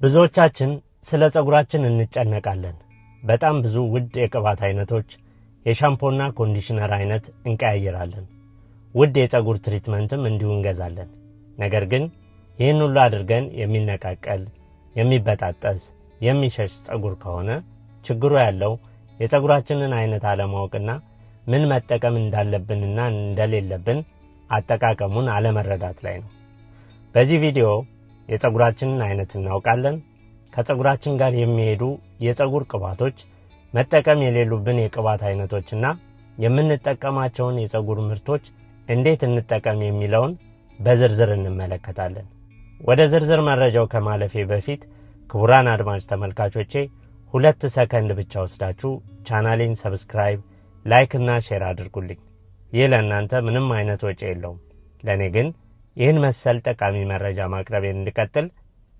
ብዙዎቻችን ስለ ጸጉራችን እንጨነቃለን። በጣም ብዙ ውድ የቅባት አይነቶች፣ የሻምፖና ኮንዲሽነር አይነት እንቀያየራለን። ውድ የጸጉር ትሪትመንትም እንዲሁ እንገዛለን። ነገር ግን ይህን ሁሉ አድርገን የሚነቃቀል፣ የሚበጣጠስ፣ የሚሸሽ ጸጉር ከሆነ ችግሩ ያለው የጸጉራችንን አይነት አለማወቅና ምን መጠቀም እንዳለብንና እንደሌለብን አጠቃቀሙን አለመረዳት ላይ ነው። በዚህ ቪዲዮ የጸጉራችንን አይነት እናውቃለን። ከጸጉራችን ጋር የሚሄዱ የጸጉር ቅባቶች፣ መጠቀም የሌሉብን የቅባት አይነቶችና የምንጠቀማቸውን የጸጉር ምርቶች እንዴት እንጠቀም የሚለውን በዝርዝር እንመለከታለን። ወደ ዝርዝር መረጃው ከማለፌ በፊት ክቡራን አድማጭ ተመልካቾቼ 2 ሰከንድ ብቻ ወስዳችሁ ቻናሌን ሰብስክራይብ፣ ላይክ እና ሼር አድርጉልኝ። ይህ ለእናንተ ምንም አይነት ወጪ የለውም። ለኔ ግን ይህን መሰል ጠቃሚ መረጃ ማቅረቤን እንድቀጥል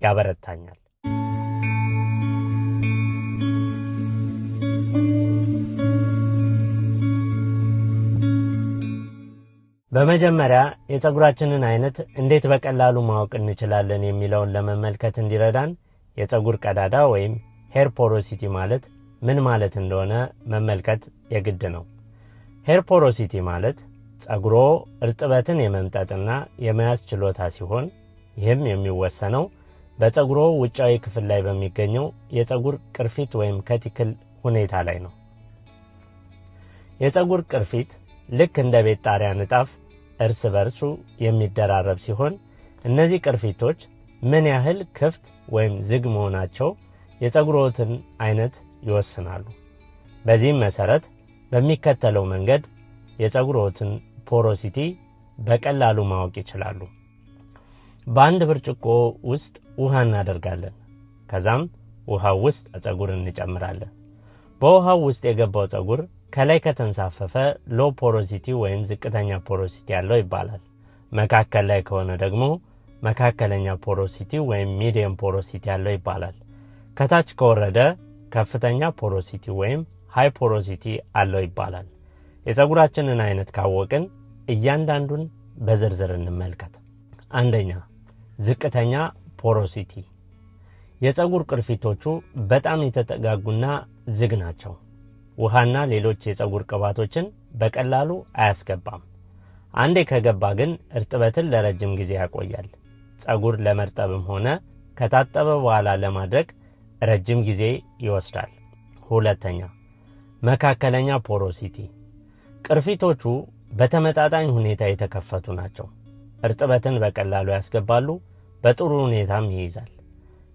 ያበረታኛል። በመጀመሪያ የጸጉራችንን አይነት እንዴት በቀላሉ ማወቅ እንችላለን የሚለውን ለመመልከት እንዲረዳን የጸጉር ቀዳዳ ወይም ሄር ፖሮሲቲ ማለት ምን ማለት እንደሆነ መመልከት የግድ ነው። ሄር ፖሮሲቲ ማለት ጸጉሮ እርጥበትን የመምጠጥና የመያዝ ችሎታ ሲሆን ይህም የሚወሰነው በጸጉሮ ውጫዊ ክፍል ላይ በሚገኘው የጸጉር ቅርፊት ወይም ከቲክል ሁኔታ ላይ ነው። የጸጉር ቅርፊት ልክ እንደ ቤት ጣሪያ ንጣፍ እርስ በርሱ የሚደራረብ ሲሆን እነዚህ ቅርፊቶች ምን ያህል ክፍት ወይም ዝግ መሆናቸው የጸጉሮትን አይነት ይወስናሉ። በዚህም መሰረት በሚከተለው መንገድ የጸጉሮትን ፖሮሲቲ በቀላሉ ማወቅ ይችላሉ። በአንድ ብርጭቆ ውስጥ ውሃ እናደርጋለን። ከዛም ውሃው ውስጥ ጸጉር እንጨምራለን። በውሃው ውስጥ የገባው ጸጉር ከላይ ከተንሳፈፈ ሎ ፖሮሲቲ ወይም ዝቅተኛ ፖሮሲቲ ያለው ይባላል። መካከል ላይ ከሆነ ደግሞ መካከለኛ ፖሮሲቲ ወይም ሚዲየም ፖሮሲቲ ያለው ይባላል። ከታች ከወረደ ከፍተኛ ፖሮሲቲ ወይም ሃይ ፖሮሲቲ አለው ይባላል። የጸጉራችንን አይነት ካወቅን እያንዳንዱን በዝርዝር እንመልከት። አንደኛ፣ ዝቅተኛ ፖሮሲቲ። የጸጉር ቅርፊቶቹ በጣም የተጠጋጉና ዝግ ናቸው። ውሃና ሌሎች የጸጉር ቅባቶችን በቀላሉ አያስገባም። አንዴ ከገባ ግን እርጥበትን ለረጅም ጊዜ ያቆያል። ጸጉር ለመርጠብም ሆነ ከታጠበ በኋላ ለማድረቅ ረጅም ጊዜ ይወስዳል። ሁለተኛ፣ መካከለኛ ፖሮሲቲ። ቅርፊቶቹ በተመጣጣኝ ሁኔታ የተከፈቱ ናቸው። እርጥበትን በቀላሉ ያስገባሉ፣ በጥሩ ሁኔታም ይይዛል።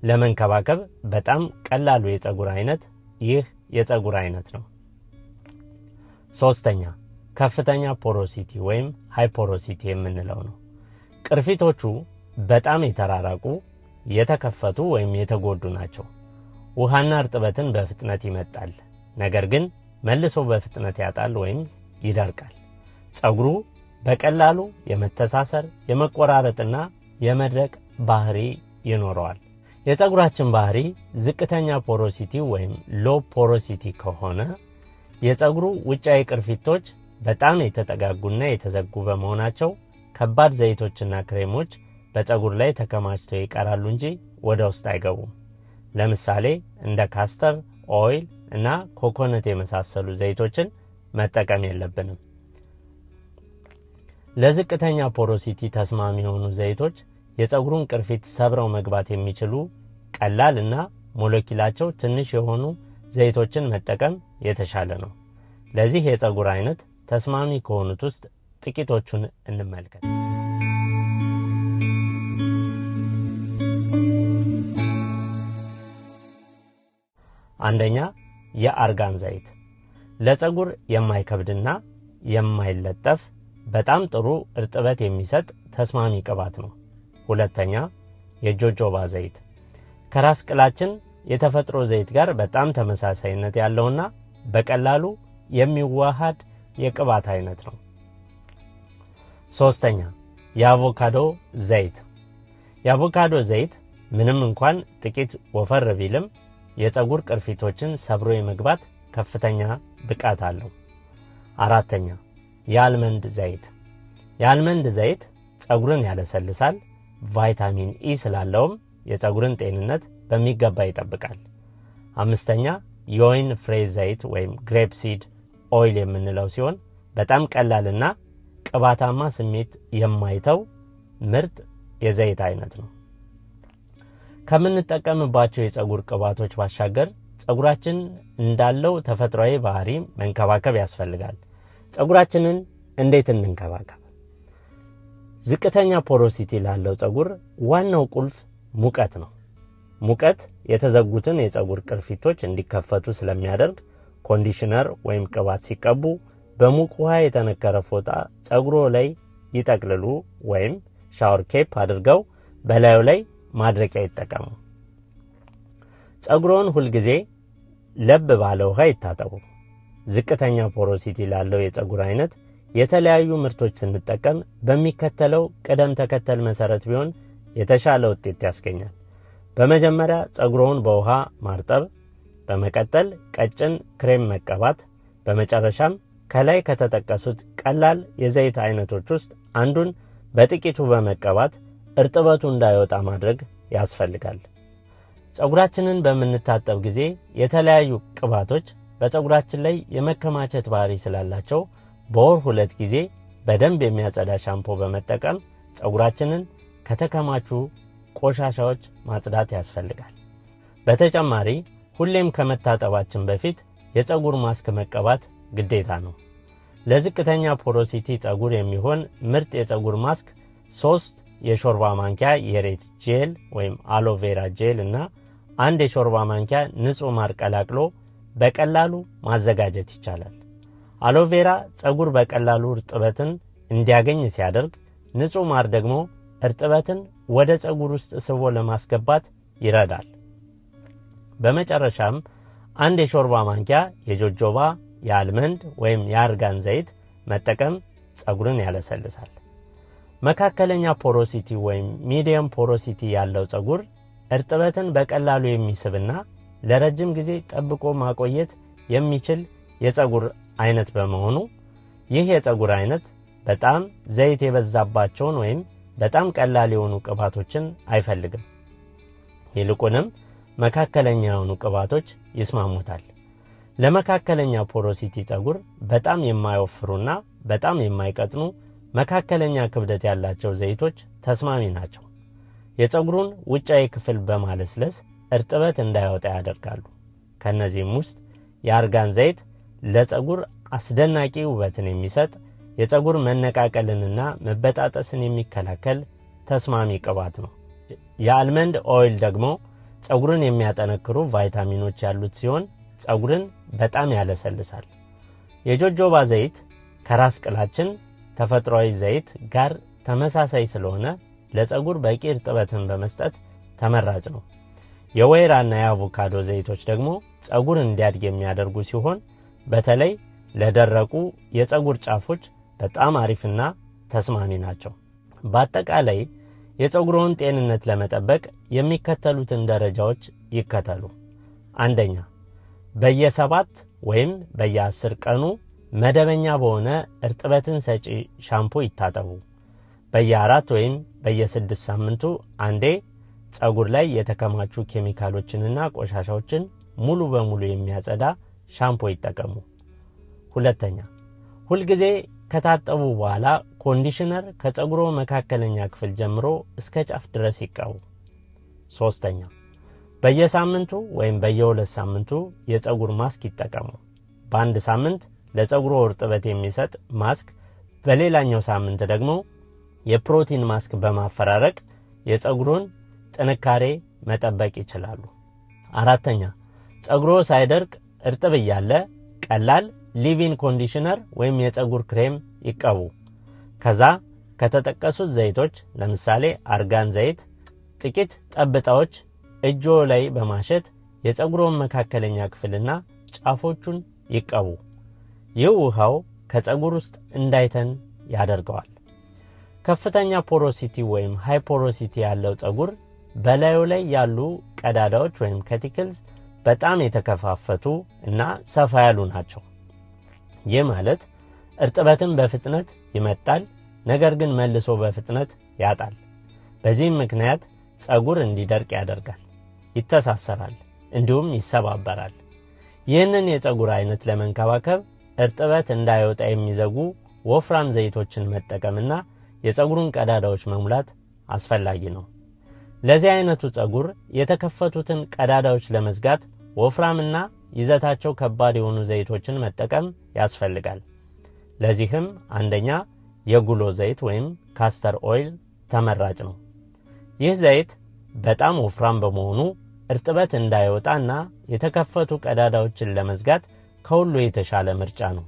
ለመንከባከብ በጣም ቀላሉ የጸጉር አይነት ይህ የጸጉር አይነት ነው። ሶስተኛ፣ ከፍተኛ ፖሮሲቲ ወይም ሃይ ፖሮሲቲ የምንለው ነው። ቅርፊቶቹ በጣም የተራራቁ፣ የተከፈቱ ወይም የተጎዱ ናቸው። ውሃና እርጥበትን በፍጥነት ይመጣል፣ ነገር ግን መልሶ በፍጥነት ያጣል ወይም ይደርቃል። ጸጉሩ በቀላሉ የመተሳሰር፣ የመቆራረጥና የመድረቅ ባህሪ ይኖረዋል። የጸጉራችን ባህሪ ዝቅተኛ ፖሮሲቲ ወይም ሎ ፖሮሲቲ ከሆነ የጸጉሩ ውጫዊ ቅርፊቶች በጣም የተጠጋጉና የተዘጉ በመሆናቸው ከባድ ዘይቶችና ክሬሞች በጸጉር ላይ ተከማችተው ይቀራሉ እንጂ ወደ ውስጥ አይገቡም። ለምሳሌ እንደ ካስተር ኦይል እና ኮኮነት የመሳሰሉ ዘይቶችን መጠቀም የለብንም። ለዝቅተኛ ፖሮሲቲ ተስማሚ የሆኑ ዘይቶች የጸጉሩን ቅርፊት ሰብረው መግባት የሚችሉ ቀላል እና ሞለኪላቸው ትንሽ የሆኑ ዘይቶችን መጠቀም የተሻለ ነው። ለዚህ የጸጉር አይነት ተስማሚ ከሆኑት ውስጥ ጥቂቶቹን እንመልከት። አንደኛ፣ የአርጋን ዘይት። ለጸጉር የማይከብድና የማይለጠፍ በጣም ጥሩ እርጥበት የሚሰጥ ተስማሚ ቅባት ነው። ሁለተኛ፣ የጆጆባ ዘይት። ከራስ ቅላችን የተፈጥሮ ዘይት ጋር በጣም ተመሳሳይነት ያለውና በቀላሉ የሚዋሃድ የቅባት አይነት ነው። ሶስተኛ፣ የአቮካዶ ዘይት። የአቮካዶ ዘይት ምንም እንኳን ጥቂት ወፈር ቢልም የጸጉር ቅርፊቶችን ሰብሮ የመግባት ከፍተኛ ብቃት አለው። አራተኛ፣ የአልመንድ ዘይት። የአልመንድ ዘይት ጸጉርን ያለሰልሳል፣ ቫይታሚን ኢ ስላለውም የጸጉርን ጤንነት በሚገባ ይጠብቃል። አምስተኛ የወይን ፍሬ ዘይት ወይም ግሬፕ ሲድ ኦይል የምንለው ሲሆን በጣም ቀላልና ቅባታማ ስሜት የማይተው ምርጥ የዘይት አይነት ነው። ከምንጠቀምባቸው የፀጉር ቅባቶች ባሻገር ፀጉራችን እንዳለው ተፈጥሯዊ ባህሪ መንከባከብ ያስፈልጋል። ፀጉራችንን እንዴት እንንከባከብ? ዝቅተኛ ፖሮሲቲ ላለው ፀጉር ዋናው ቁልፍ ሙቀት ነው። ሙቀት የተዘጉትን የፀጉር ቅርፊቶች እንዲከፈቱ ስለሚያደርግ ኮንዲሽነር ወይም ቅባት ሲቀቡ በሙቅ ውሃ የተነከረ ፎጣ ፀጉሮ ላይ ይጠቅልሉ ወይም ሻወር ኬፕ አድርገው በላዩ ላይ ማድረቂያ ይጠቀሙ። ፀጉሮን ሁል ጊዜ ለብ ባለ ውሃ ይታጠቡ። ዝቅተኛ ፖሮሲቲ ላለው የፀጉር አይነት የተለያዩ ምርቶች ስንጠቀም በሚከተለው ቅደም ተከተል መሰረት ቢሆን የተሻለ ውጤት ያስገኛል። በመጀመሪያ ፀጉሮን በውሃ ማርጠብ፣ በመቀጠል ቀጭን ክሬም መቀባት፣ በመጨረሻም ከላይ ከተጠቀሱት ቀላል የዘይት አይነቶች ውስጥ አንዱን በጥቂቱ በመቀባት እርጥበቱ እንዳይወጣ ማድረግ ያስፈልጋል። ፀጉራችንን በምንታጠብ ጊዜ የተለያዩ ቅባቶች በፀጉራችን ላይ የመከማቸት ባህሪ ስላላቸው በወር 2 ጊዜ በደንብ የሚያጸዳ ሻምፖ በመጠቀም ፀጉራችንን ከተከማቹ ቆሻሻዎች ማጽዳት ያስፈልጋል። በተጨማሪ ሁሌም ከመታጠባችን በፊት የፀጉር ማስክ መቀባት ግዴታ ነው። ለዝቅተኛ ፖሮሲቲ ፀጉር የሚሆን ምርጥ የፀጉር ማስክ 3 የሾርባ ማንኪያ የሬት ጄል ወይም አሎቬራ ጄል እና 1 የሾርባ ማንኪያ ንጹህ ማር ቀላቅሎ በቀላሉ ማዘጋጀት ይቻላል። አሎቬራ ፀጉር በቀላሉ እርጥበትን እንዲያገኝ ሲያደርግ፣ ንጹህ ማር ደግሞ እርጥበትን ወደ ፀጉር ውስጥ ስቦ ለማስገባት ይረዳል። በመጨረሻም 1 የሾርባ ማንኪያ የጆጆባ፣ የአልመንድ ወይም የአርጋን ዘይት መጠቀም ፀጉርን ያለሰልሳል። መካከለኛ ፖሮሲቲ ወይም ሚዲየም ፖሮሲቲ ያለው ፀጉር እርጥበትን በቀላሉ የሚስብና ለረጅም ጊዜ ጠብቆ ማቆየት የሚችል የፀጉር አይነት በመሆኑ ይህ የፀጉር አይነት በጣም ዘይት የበዛባቸውን ወይም በጣም ቀላል የሆኑ ቅባቶችን አይፈልግም። ይልቁንም መካከለኛ የሆኑ ቅባቶች ይስማሙታል። ለመካከለኛ ፖሮሲቲ ፀጉር በጣም የማይወፍሩና በጣም የማይቀጥኑ መካከለኛ ክብደት ያላቸው ዘይቶች ተስማሚ ናቸው። የፀጉሩን ውጫዊ ክፍል በማለስለስ እርጥበት እንዳይወጣ ያደርጋሉ። ከነዚህም ውስጥ የአርጋን ዘይት ለፀጉር አስደናቂ ውበትን የሚሰጥ የፀጉር መነቃቀልንና መበጣጠስን የሚከላከል ተስማሚ ቅባት ነው። የአልመንድ ኦይል ደግሞ ፀጉርን የሚያጠነክሩ ቫይታሚኖች ያሉት ሲሆን ፀጉርን በጣም ያለሰልሳል። የጆጆባ ዘይት ከራስ ቅላችን ተፈጥሯዊ ዘይት ጋር ተመሳሳይ ስለሆነ ለፀጉር በቂ እርጥበትን በመስጠት ተመራጭ ነው። የወይራና የአቮካዶ ዘይቶች ደግሞ ፀጉር እንዲያድግ የሚያደርጉ ሲሆን በተለይ ለደረቁ የፀጉር ጫፎች በጣም አሪፍና ተስማሚ ናቸው። በአጠቃላይ የፀጉሮን ጤንነት ለመጠበቅ የሚከተሉትን ደረጃዎች ይከተሉ። አንደኛ፣ በየ7 ወይም በየ10 ቀኑ መደበኛ በሆነ እርጥበትን ሰጪ ሻምፖ ይታጠቡ። በየ4 ወይም በየ6 ሳምንቱ አንዴ ፀጉር ላይ የተከማቹ ኬሚካሎችንና ቆሻሻዎችን ሙሉ በሙሉ የሚያጸዳ ሻምፖ ይጠቀሙ። ሁለተኛ፣ ሁልጊዜ ከታጠቡ በኋላ ኮንዲሽነር ከፀጉሮ መካከለኛ ክፍል ጀምሮ እስከ ጫፍ ድረስ ይቀቡ። ሶስተኛ፣ በየሳምንቱ ወይም በየ2 ሳምንቱ የፀጉር ማስክ ይጠቀሙ። በአንድ ሳምንት ለፀጉሮ እርጥበት የሚሰጥ ማስክ፣ በሌላኛው ሳምንት ደግሞ የፕሮቲን ማስክ በማፈራረቅ የፀጉሩን ጥንካሬ መጠበቅ ይችላሉ። አራተኛ፣ ፀጉሮ ሳይደርቅ እርጥብ እያለ ቀላል ሊቪን ኮንዲሽነር ወይም የፀጉር ክሬም ይቀቡ። ከዛ ከተጠቀሱት ዘይቶች ለምሳሌ አርጋን ዘይት ጥቂት ጠብታዎች እጆ ላይ በማሸት የፀጉሮን መካከለኛ ክፍልና ጫፎቹን ይቀቡ። ይህ ውሃው ከፀጉር ውስጥ እንዳይተን ያደርገዋል። ከፍተኛ ፖሮሲቲ ወይም ሃይ ፖሮሲቲ ያለው ፀጉር በላዩ ላይ ያሉ ቀዳዳዎች ወይም ከቲክልስ በጣም የተከፋፈቱ እና ሰፋ ያሉ ናቸው። ይህ ማለት እርጥበትን በፍጥነት ይመጣል፣ ነገር ግን መልሶ በፍጥነት ያጣል። በዚህም ምክንያት ፀጉር እንዲደርቅ ያደርጋል። ይተሳሰራል እንዲሁም ይሰባበራል። ይህንን የፀጉር አይነት ለመንከባከብ እርጥበት እንዳይወጣ የሚዘጉ ወፍራም ዘይቶችን መጠቀምና የፀጉሩን ቀዳዳዎች መሙላት አስፈላጊ ነው። ለዚህ አይነቱ ፀጉር የተከፈቱትን ቀዳዳዎች ለመዝጋት ወፍራምና ይዘታቸው ከባድ የሆኑ ዘይቶችን መጠቀም ያስፈልጋል። ለዚህም አንደኛ የጉሎ ዘይት ወይም ካስተር ኦይል ተመራጭ ነው። ይህ ዘይት በጣም ወፍራም በመሆኑ እርጥበት እንዳይወጣና የተከፈቱ ቀዳዳዎችን ለመዝጋት ከሁሉ የተሻለ ምርጫ ነው።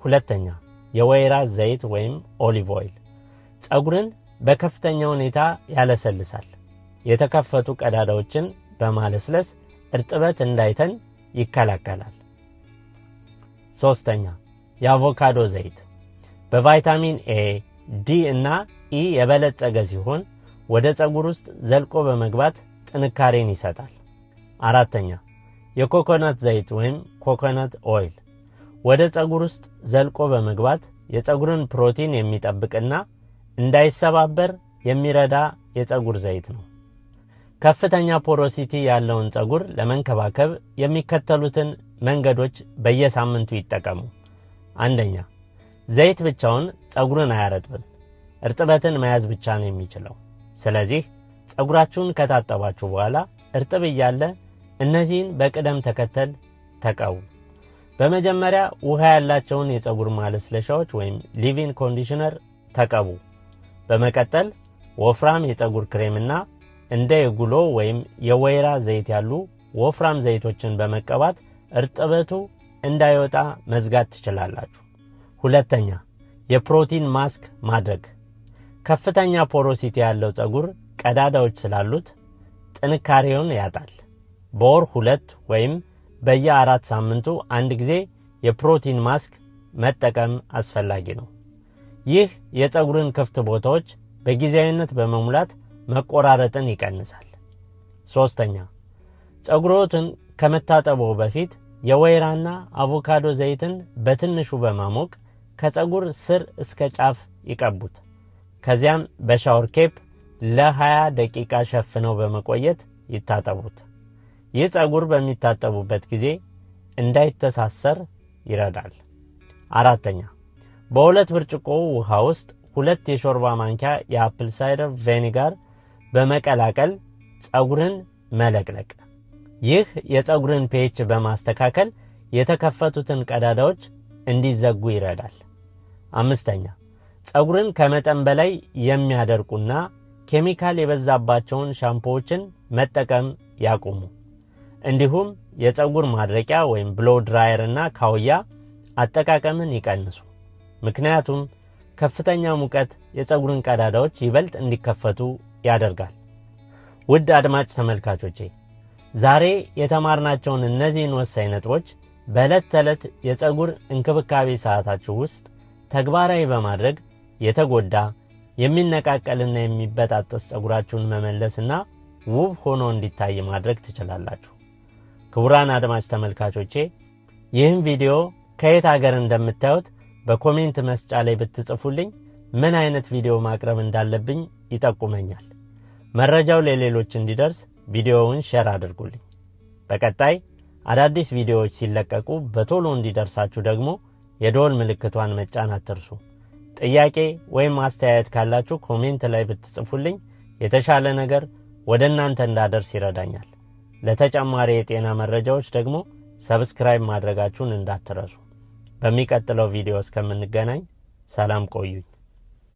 ሁለተኛ የወይራ ዘይት ወይም ኦሊቭ ኦይል ፀጉርን በከፍተኛ ሁኔታ ያለሰልሳል። የተከፈቱ ቀዳዳዎችን በማለስለስ እርጥበት እንዳይተን ይከላከላል። ሶስተኛ የአቮካዶ ዘይት በቫይታሚን ኤ፣ ዲ እና ኢ የበለጸገ ሲሆን ወደ ፀጉር ውስጥ ዘልቆ በመግባት ጥንካሬን ይሰጣል። አራተኛ የኮኮናት ዘይት ወይም ኮኮናት ኦይል ወደ ፀጉር ውስጥ ዘልቆ በመግባት የፀጉርን ፕሮቲን የሚጠብቅና እንዳይሰባበር የሚረዳ የፀጉር ዘይት ነው። ከፍተኛ ፖሮሲቲ ያለውን ፀጉር ለመንከባከብ የሚከተሉትን መንገዶች በየሳምንቱ ይጠቀሙ። አንደኛ ዘይት ብቻውን ፀጉርን አያረጥብም። እርጥበትን መያዝ ብቻ ነው የሚችለው። ስለዚህ ፀጉራችሁን ከታጠባችሁ በኋላ እርጥብ እያለ እነዚህን በቅደም ተከተል ተቀቡ። በመጀመሪያ ውሃ ያላቸውን የፀጉር ማለስለሻዎች ወይም ሊቪን ኮንዲሽነር ተቀቡ። በመቀጠል ወፍራም የፀጉር ክሬምና እንደ የጉሎ ወይም የወይራ ዘይት ያሉ ወፍራም ዘይቶችን በመቀባት እርጥበቱ እንዳይወጣ መዝጋት ትችላላችሁ። ሁለተኛ የፕሮቲን ማስክ ማድረግ። ከፍተኛ ፖሮሲቲ ያለው ፀጉር ቀዳዳዎች ስላሉት ጥንካሬውን ያጣል። በወር 2 ወይም በየ4 ሳምንቱ አንድ ጊዜ የፕሮቲን ማስክ መጠቀም አስፈላጊ ነው። ይህ የፀጉርን ክፍት ቦታዎች በጊዜያዊነት በመሙላት መቆራረጥን ይቀንሳል። ሶስተኛ ፀጉሮትን ከመታጠበው በፊት የወይራና አቮካዶ ዘይትን በትንሹ በማሞቅ ከፀጉር ስር እስከ ጫፍ ይቀቡት። ከዚያም በሻወር ኬፕ ለ20 ደቂቃ ሸፍነው በመቆየት ይታጠቡት። ይህ ፀጉር በሚታጠቡበት ጊዜ እንዳይተሳሰር ይረዳል። አራተኛ በ2 ብርጭቆ ውሃ ውስጥ 2 የሾርባ ማንኪያ የአፕል ሳይደር ቪኒጋር በመቀላቀል ፀጉርን መለቅለቅ። ይህ የፀጉርን ፒኤች በማስተካከል የተከፈቱትን ቀዳዳዎች እንዲዘጉ ይረዳል። አምስተኛ ፀጉርን ከመጠን በላይ የሚያደርቁና ኬሚካል የበዛባቸውን ሻምፖዎችን መጠቀም ያቁሙ። እንዲሁም የፀጉር ማድረቂያ ወይም ብሎ ድራየር እና ካውያ አጠቃቀምን ይቀንሱ። ምክንያቱም ከፍተኛ ሙቀት የፀጉርን ቀዳዳዎች ይበልጥ እንዲከፈቱ ያደርጋል። ውድ አድማጭ ተመልካቾቼ ዛሬ የተማርናቸውን እነዚህን ወሳኝ ነጥቦች በዕለት ተዕለት የፀጉር እንክብካቤ ሰዓታችሁ ውስጥ ተግባራዊ በማድረግ የተጎዳ የሚነቃቀልና የሚበጣጠስ ፀጉራችሁን መመለስና ውብ ሆኖ እንዲታይ ማድረግ ትችላላችሁ። ክቡራን አድማጭ ተመልካቾቼ ይህን ቪዲዮ ከየት ሀገር እንደምታዩት በኮሜንት መስጫ ላይ ብትጽፉልኝ ምን አይነት ቪዲዮ ማቅረብ እንዳለብኝ ይጠቁመኛል። መረጃው ለሌሎች እንዲደርስ ቪዲዮውን ሼር አድርጉልኝ። በቀጣይ አዳዲስ ቪዲዮዎች ሲለቀቁ በቶሎ እንዲደርሳችሁ ደግሞ የደወል ምልክቷን መጫን አትርሱ። ጥያቄ ወይም አስተያየት ካላችሁ ኮሜንት ላይ ብትጽፉልኝ የተሻለ ነገር ወደ እናንተ እንዳደርስ ይረዳኛል። ለተጨማሪ የጤና መረጃዎች ደግሞ ሰብስክራይብ ማድረጋችሁን እንዳትረሱ። በሚቀጥለው ቪዲዮ እስከምንገናኝ ሰላም ቆዩኝ።